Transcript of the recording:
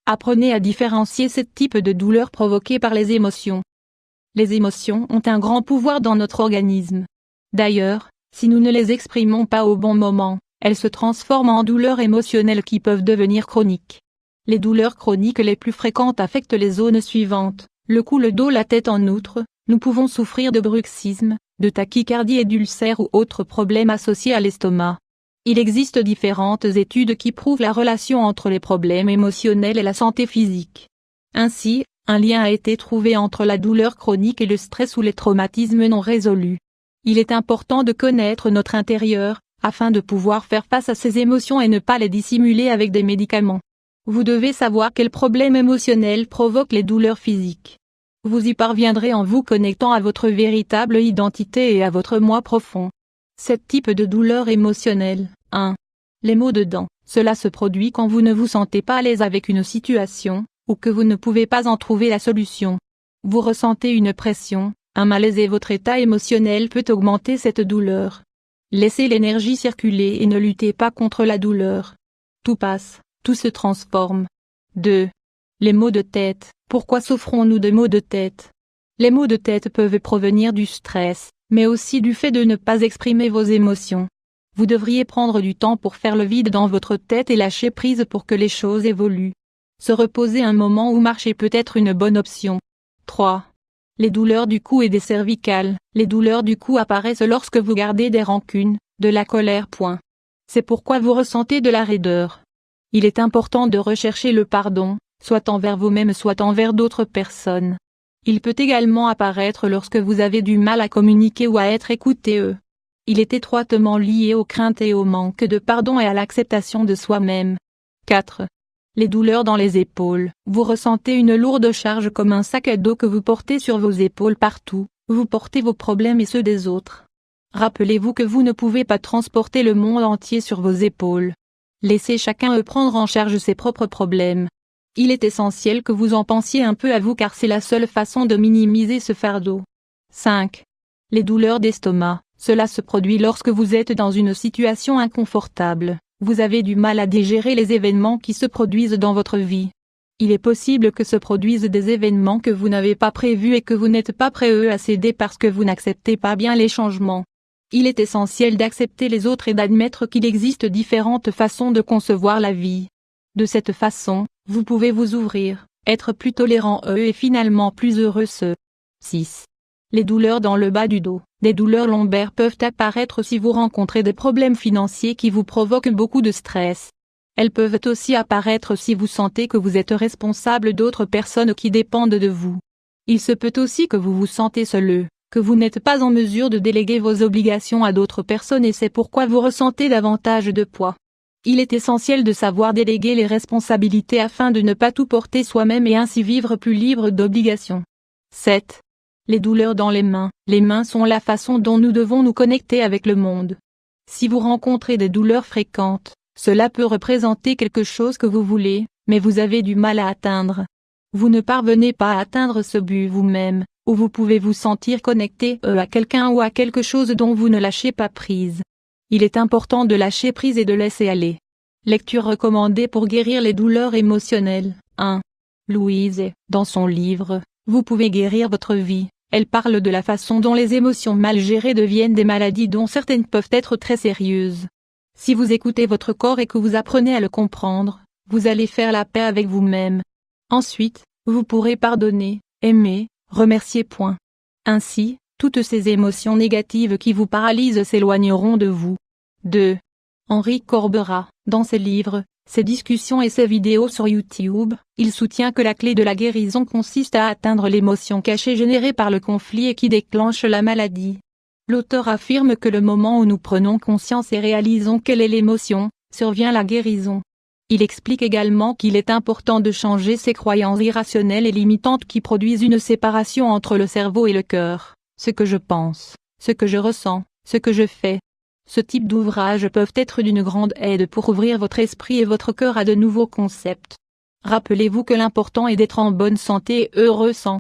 Apprenez à différencier ce type de douleur provoquée par les émotions. Les émotions ont un grand pouvoir dans notre organisme. D'ailleurs, si nous ne les exprimons pas au bon moment, elles se transforment en douleurs émotionnelles qui peuvent devenir chroniques. Les douleurs chroniques les plus fréquentes affectent les zones suivantes: le cou, le dos, la tête. En outre, nous pouvons souffrir de bruxisme, de tachycardie et d'ulcères ou autres problèmes associés à l'estomac. Il existe différentes études qui prouvent la relation entre les problèmes émotionnels et la santé physique. Ainsi, un lien a été trouvé entre la douleur chronique et le stress ou les traumatismes non résolus. Il est important de connaître notre intérieur, afin de pouvoir faire face à ces émotions et ne pas les dissimuler avec des médicaments. Vous devez savoir quels problèmes émotionnels provoquent les douleurs physiques. Vous y parviendrez en vous connectant à votre véritable identité et à votre moi profond. 7 types de douleurs émotionnelles. 1. Les maux de dents. Cela se produit quand vous ne vous sentez pas à l'aise avec une situation, ou que vous ne pouvez pas en trouver la solution. Vous ressentez une pression, un malaise et votre état émotionnel peut augmenter cette douleur. Laissez l'énergie circuler et ne luttez pas contre la douleur. Tout passe, tout se transforme. 2. Les maux de tête. Pourquoi souffrons-nous de maux de tête? Les maux de tête peuvent provenir du stress, mais aussi du fait de ne pas exprimer vos émotions. Vous devriez prendre du temps pour faire le vide dans votre tête et lâcher prise pour que les choses évoluent. Se reposer un moment ou marcher peut être une bonne option. 3. Les douleurs du cou et des cervicales. Les douleurs du cou apparaissent lorsque vous gardez des rancunes, de la colère. C'est pourquoi vous ressentez de la raideur. Il est important de rechercher le pardon, soit envers vous-même soit envers d'autres personnes. Il peut également apparaître lorsque vous avez du mal à communiquer ou à être écouté. Il est étroitement lié aux craintes et au manque de pardon et à l'acceptation de soi-même. 4. Les douleurs dans les épaules. Vous ressentez une lourde charge comme un sac à dos que vous portez sur vos épaules partout, vous portez vos problèmes et ceux des autres. Rappelez-vous que vous ne pouvez pas transporter le monde entier sur vos épaules. Laissez chacun prendre en charge ses propres problèmes. Il est essentiel que vous en pensiez un peu à vous car c'est la seule façon de minimiser ce fardeau. 5. Les douleurs d'estomac. Cela se produit lorsque vous êtes dans une situation inconfortable, vous avez du mal à digérer les événements qui se produisent dans votre vie. Il est possible que se produisent des événements que vous n'avez pas prévus et que vous n'êtes pas prêt à céder parce que vous n'acceptez pas bien les changements. Il est essentiel d'accepter les autres et d'admettre qu'il existe différentes façons de concevoir la vie. De cette façon, vous pouvez vous ouvrir, être plus tolérant et finalement plus heureux. 6. Les douleurs dans le bas du dos. Des douleurs lombaires peuvent apparaître si vous rencontrez des problèmes financiers qui vous provoquent beaucoup de stress. Elles peuvent aussi apparaître si vous sentez que vous êtes responsable d'autres personnes qui dépendent de vous. Il se peut aussi que vous vous sentez seul, que vous n'êtes pas en mesure de déléguer vos obligations à d'autres personnes et c'est pourquoi vous ressentez davantage de poids. Il est essentiel de savoir déléguer les responsabilités afin de ne pas tout porter soi-même et ainsi vivre plus libre d'obligations. 7. Les douleurs dans les mains. Les mains sont la façon dont nous devons nous connecter avec le monde. Si vous rencontrez des douleurs fréquentes, cela peut représenter quelque chose que vous voulez, mais vous avez du mal à atteindre. Vous ne parvenez pas à atteindre ce but vous-même, ou vous pouvez vous sentir connecté à quelqu'un ou à quelque chose dont vous ne lâchez pas prise. Il est important de lâcher prise et de laisser aller. Lecture recommandée pour guérir les douleurs émotionnelles. 1. Louise, dans son livre « Vous pouvez guérir votre vie », elle parle de la façon dont les émotions mal gérées deviennent des maladies dont certaines peuvent être très sérieuses. Si vous écoutez votre corps et que vous apprenez à le comprendre, vous allez faire la paix avec vous-même. Ensuite, vous pourrez pardonner, aimer, remercier. Ainsi, toutes ces émotions négatives qui vous paralysent s'éloigneront de vous. 2. Henri Corbera, dans ses livres, ses discussions et ses vidéos sur YouTube, il soutient que la clé de la guérison consiste à atteindre l'émotion cachée générée par le conflit et qui déclenche la maladie. L'auteur affirme que le moment où nous prenons conscience et réalisons quelle est l'émotion, survient la guérison. Il explique également qu'il est important de changer ses croyances irrationnelles et limitantes qui produisent une séparation entre le cerveau et le cœur, ce que je pense, ce que je ressens, ce que je fais. Ce type d'ouvrages peuvent être d'une grande aide pour ouvrir votre esprit et votre cœur à de nouveaux concepts. Rappelez-vous que l'important est d'être en bonne santé et heureux sans